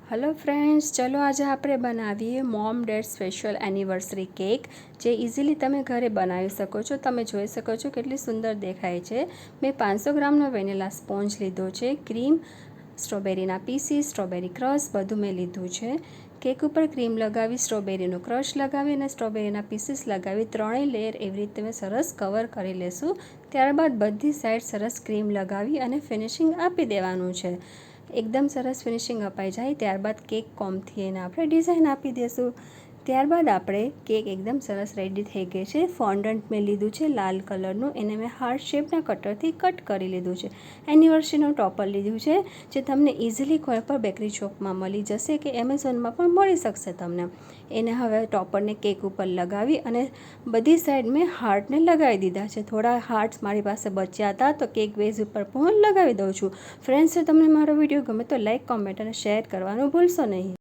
Hello friends, चलो आज આપણે બનાવીએ mom dead special anniversary cake જે ઇઝીલી તમે ઘરે બનાવી શકો છો। તમે જોઈ શકો છો કેટલી સુંદર દેખાય છે। મેં 500 ગ્રામનો વેનીલા સ્પોન્જ લીધો છે, ક્રીમ, સ્ટ્રોબેરીના પીસીસ, સ્ટ્રોબેરી ક્રશ બધું મેં લીધું છે। કેક ઉપર ક્રીમ લગાવી, સ્ટ્રોબેરીનો ક્રશ લગાવી અને સ્ટ્રોબેરીના પીસીસ લગાવી ત્રણેય લેયર એવી રીતે મેં સરસ કવર કરી લેશું। ત્યારબાદ બધી સાઈડ સરસ ક્રીમ લગાવી અને ફિનિશિંગ આપી દેવાનું છે। एकदम सरस फिनिशिंग अपाई जाए त्यारबाद केक कोमथी एने आपणे डिजाइन आपी देशुं। त्यारबाद आपणे केक एकदम सरस रेडी थई गई छे। फॉन्डंट में लीधुं छे लाल कलरनुं, एने मैं हार्ट शेपना कटरथी कट करी लीधुं छे। एनिवर्सरीनुं टॉपर लीधुं छे जे तमने इजीली कोई पण बेकरी शॉपमां मळी जशे के एमेझोनमां पण मळी शकशे तमने। एने हवे टॉपरने केक उपर लगावी अने बधी साइड में हार्टने लगावी दीधा छे। थोड़ा हार्ट्स मारी पासे बच्या हता तो केक बेज उपर पण लगावी दઉં છું। फ्रेंड्स, जो तमने मारो विडियो गमे तो लाइक, कॉमेंट और शेयर करवानुं भूलशो नहीं।